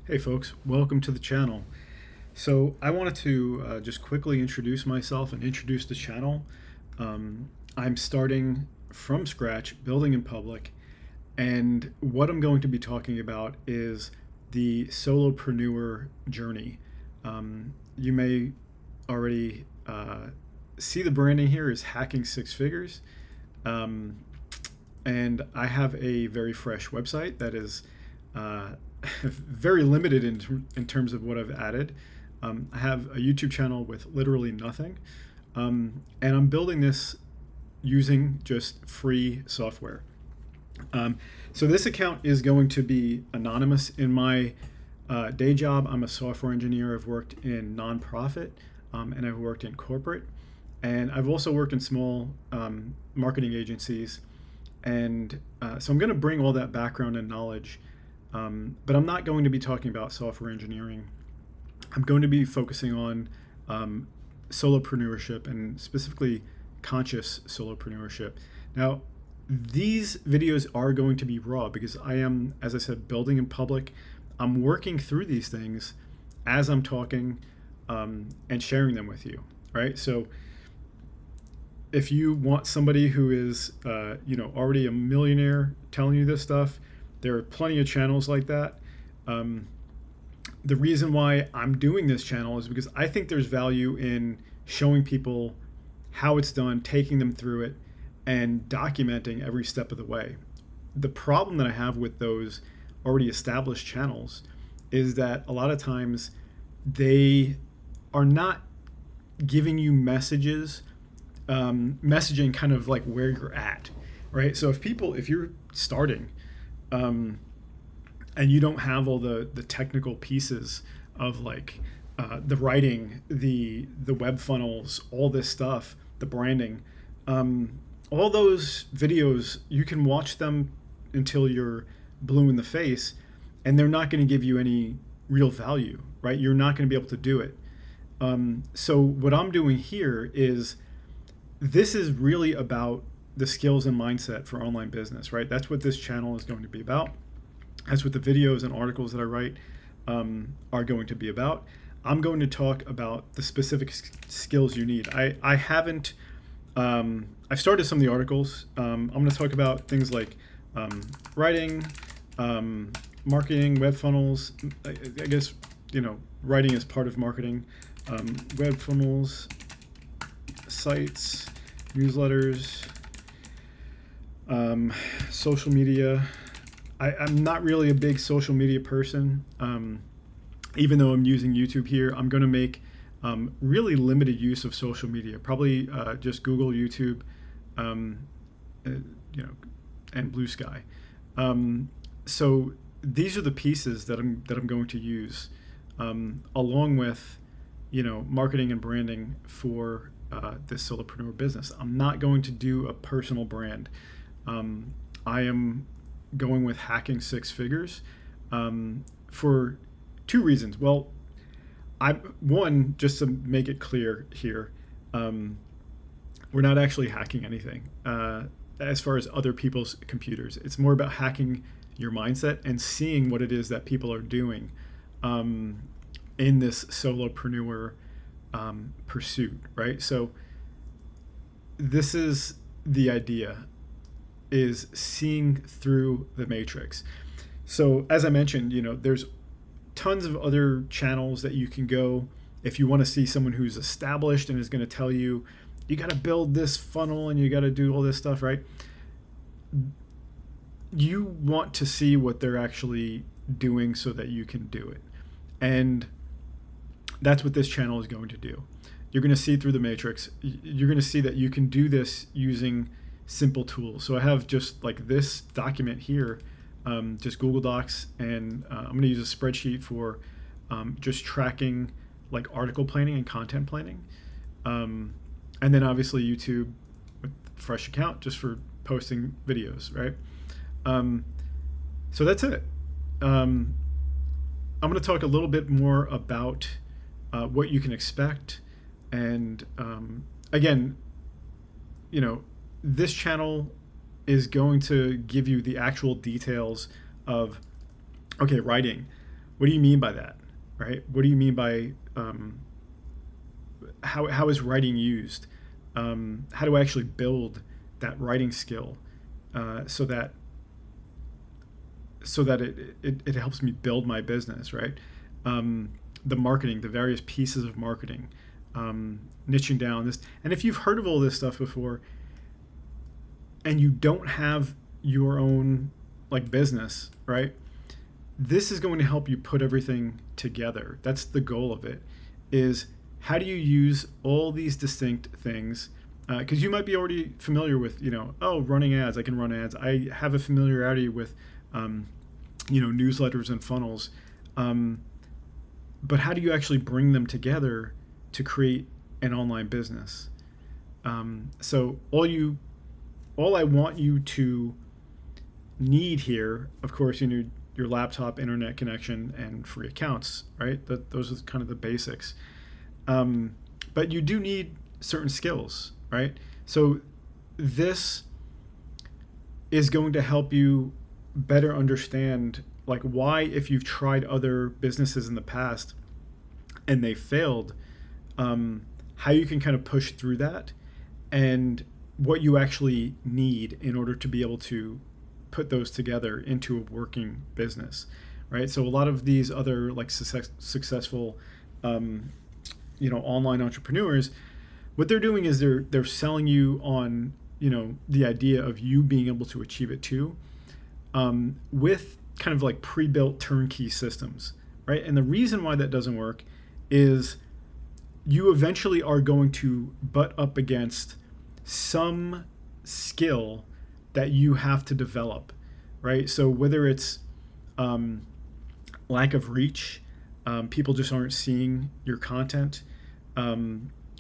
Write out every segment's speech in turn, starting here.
Hey folks, welcome to the channel. So I wanted to just quickly introduce myself and introduce the channel. I'm starting from scratch, building in public, and what I'm going to be talking about is the solopreneur journey. You may already see the branding here is Hacking Six Figures. And I have a very fresh website that is very limited in terms of what I've added. I have a YouTube channel with literally nothing, and I'm building this using just free software. So this account is going to be anonymous. In my day job, I'm a software engineer. I've worked in nonprofit, and I've worked in corporate, and I've also worked in small marketing agencies. And so I'm going to bring all that background and knowledge, but I'm not going to be talking about software engineering. I'm going to be focusing on solopreneurship and specifically conscious solopreneurship. Now, these videos are going to be raw because I am, as I said, building in public. I'm working through these things as I'm talking and sharing them with you, right? So if you want somebody who is, already a millionaire telling you this stuff, there are plenty of channels like that. The reason why I'm doing this channel is because I think there's value in showing people how it's done, taking them through it, and documenting every step of the way. The problem that I have with those already established channels is that a lot of times they are not giving you messaging kind of like where you're at, right? So if you're starting and you don't have all the technical pieces of like the writing, the web funnels, all this stuff, the branding, all those videos, you can watch them until you're blue in the face and they're not going to give you any real value, right? You're not going to be able to do it. So what I'm doing here is this is really about the skills and mindset for online business, right? That's what this channel is going to be about. That's what the videos and articles that I write are going to be about. I'm going to talk about the specific skills you need. I haven't, I've started some of the articles. I'm going to talk about things like writing, marketing, web funnels. I guess, writing is part of marketing. Web funnels, sites, newsletters, social media. I'm not really a big social media person. Even though I'm using YouTube here, I'm going to make really limited use of social media. Probably just Google, YouTube, and Blue Sky. So these are the pieces that I'm going to use, along with marketing and branding for this solopreneur business. I'm not going to do a personal brand. I am going with Hacking Six Figures for two reasons. Well, one, just to make it clear here, we're not actually hacking anything as far as other people's computers. It's more about hacking your mindset and seeing what it is that people are doing in this solopreneur pursuit, right? So this is the idea, is seeing through the matrix. So as I mentioned, there's tons of other channels that you can go if you want to see someone who's established and is going to tell you, you got to build this funnel and you got to do all this stuff, right? You want to see what they're actually doing so that you can do it. And that's what this channel is going to do. You're going to see through the matrix. You're going to see that you can do this using simple tools. So I have just like this document here, just Google Docs, and I'm going to use a spreadsheet for just tracking like article planning and content planning. And then obviously YouTube with fresh account just for posting videos, right? So that's it. I'm going to talk a little bit more about what you can expect. And again, this channel is going to give you the actual details of, okay, writing. what do you mean by that, right? What do you mean by how is writing used? How do I actually build that writing skill so that it helps me build my business, right? The marketing, the various pieces of marketing, niching down this. And if you've heard of all this stuff before and you don't have your own like business, right? This is going to help you put everything together. That's the goal of it, is how do you use all these distinct things? Because you might be already familiar with, running ads. I can run ads. I have a familiarity with, newsletters and funnels. But how do you actually bring them together to create an online business? So all I want you to need here, of course, your laptop, internet connection, and free accounts, right? Those are kind of the basics. But you do need certain skills, right? So this is going to help you better understand like why, if you've tried other businesses in the past and they failed, how you can kind of push through that and what you actually need in order to be able to put those together into a working business, right? So a lot of these other like successful, online entrepreneurs, what they're doing is they're selling you on, the idea of you being able to achieve it too, with kind of like pre-built turnkey systems, right? And the reason why that doesn't work is you eventually are going to butt up against some skill that you have to develop, right? So whether it's lack of reach, people just aren't seeing your content,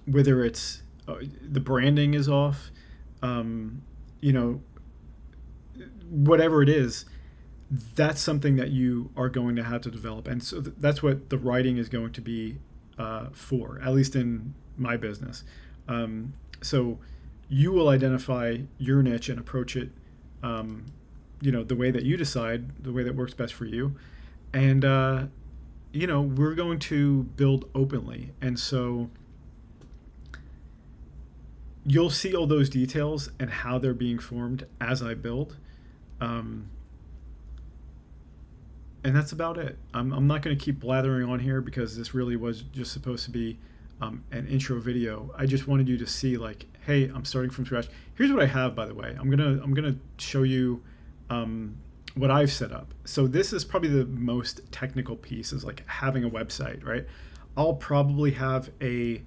whether it's the branding is off, whatever it is, that's something that you are going to have to develop. And so that's what the writing is going to be for, at least in my business. So you will identify your niche and approach it, the way that you decide, the way that works best for you. And, we're going to build openly. And so you'll see all those details and how they're being formed as I build. And that's about it. I'm not going to keep blathering on here because this really was just supposed to be an intro video. I just wanted you to see like, hey, I'm starting from scratch. Here's what I have, by the way. I'm gonna show you what I've set up. So this is probably the most technical piece, is like having a website, right? I'll probably have a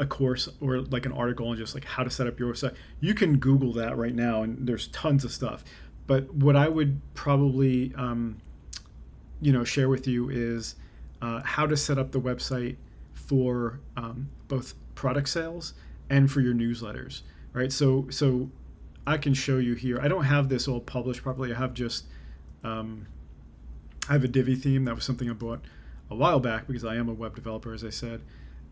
course or like an article on just like how to set up your website. You can Google that right now, and there's tons of stuff. But what I would probably share with you is how to set up the website for both product sales and for your newsletters, right? So I can show you here. I don't have this all published properly. I have just I have a Divi theme. That was something I bought a while back because I am a web developer, as I said.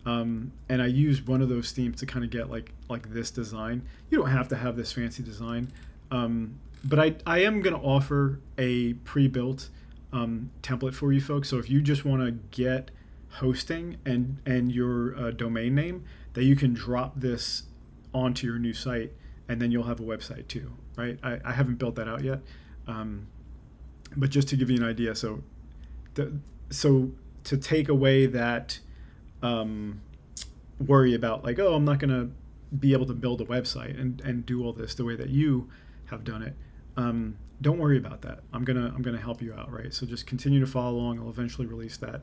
And I used one of those themes to kind of get like this design. You don't have to have this fancy design. But I am going to offer a pre-built template for you folks. So if you just want to get hosting and your domain name, that you can drop this onto your new site, and then you'll have a website too, right? I haven't built that out yet, but just to give you an idea. So to take away that worry about like, oh, I'm not going to be able to build a website and do all this the way that you have done it. Don't worry about that. I'm gonna help you out, right? So just continue to follow along. I'll eventually release that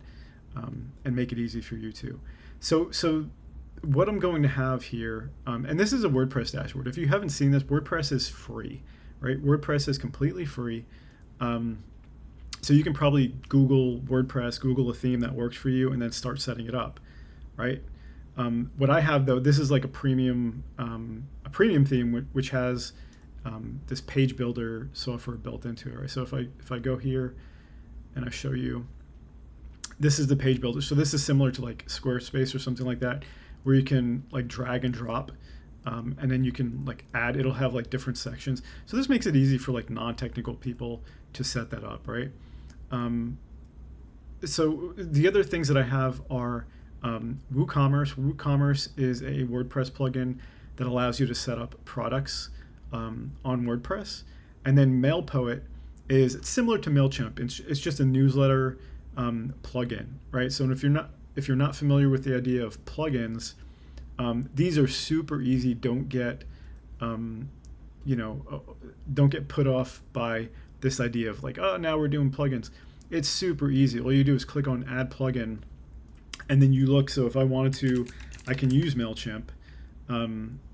and make it easy for you too. So what I'm going to have here, and this is a WordPress dashboard. If you haven't seen this, WordPress is free, right? WordPress is completely free. So you can probably Google WordPress, Google a theme that works for you, and then start setting it up, right? What I have though, this is like a premium theme which has this page builder software built into it, right? So if I go here and I show you, this is the page builder. So this is similar to like Squarespace or something like that, where you can like drag and drop, and then you can like add. It'll have like different sections. So this makes it easy for like non-technical people to set that up, right? So the other things that I have are WooCommerce. WooCommerce is a WordPress plugin that allows you to set up products on WordPress. And then MailPoet is similar to Mailchimp. It's just a newsletter plugin, right? So if you're not familiar with the idea of plugins, these are super easy. Don't get don't get put off by this idea of like, oh, now we're doing plugins. It's super easy. All you do is click on add plugin, and then you look. So if I wanted to, I can use Mailchimp.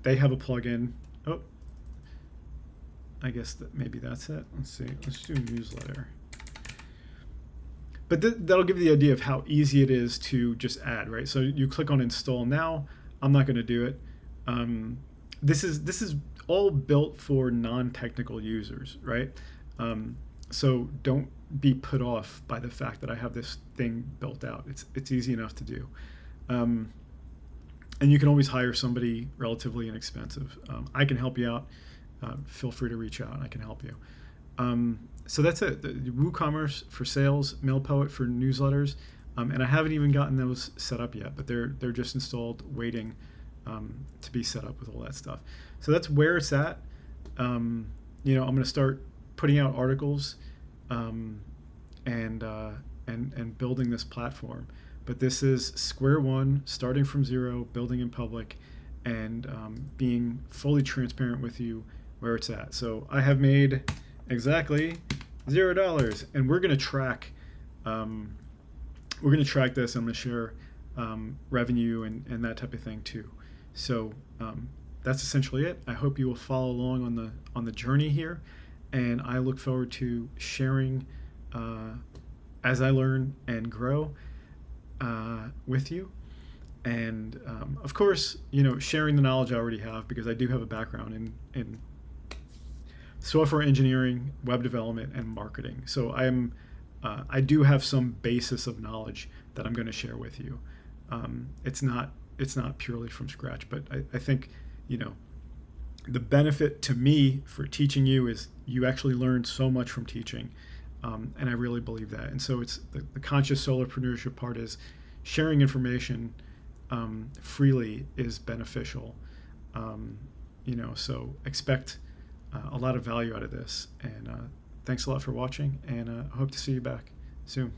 They have a plugin. Oh, I guess maybe that's it. Let's see. Let's do newsletter. But that'll give you the idea of how easy it is to just add, right? So you click on install now. I'm not going to do it. This is all built for non-technical users, right? So don't be put off by the fact that I have this thing built out. It's easy enough to do. And you can always hire somebody relatively inexpensive. I can help you out. Feel free to reach out and I can help you. So that's it. The WooCommerce for sales, MailPoet for newsletters, and I haven't even gotten those set up yet, but they're just installed, waiting to be set up with all that stuff. So that's where it's at. I'm going to start putting out articles and building this platform. But this is square one, starting from zero, building in public, and being fully transparent with you where it's at. So I have made exactly $0, and we're going to track. We're going to track this. I'm going to share revenue and that type of thing too. So that's essentially it. I hope you will follow along on the journey here, and I look forward to sharing as I learn and grow with you. And of course, sharing the knowledge I already have, because I do have a background in software engineering, web development, and marketing. So I do have some basis of knowledge that I'm going to share with you. It's not purely from scratch, but I think the benefit to me for teaching you is you actually learn so much from teaching, and I really believe that. And so it's the conscious solopreneurship part is sharing information freely is beneficial. So expect a lot of value out of this. And thanks a lot for watching, and I hope to see you back soon.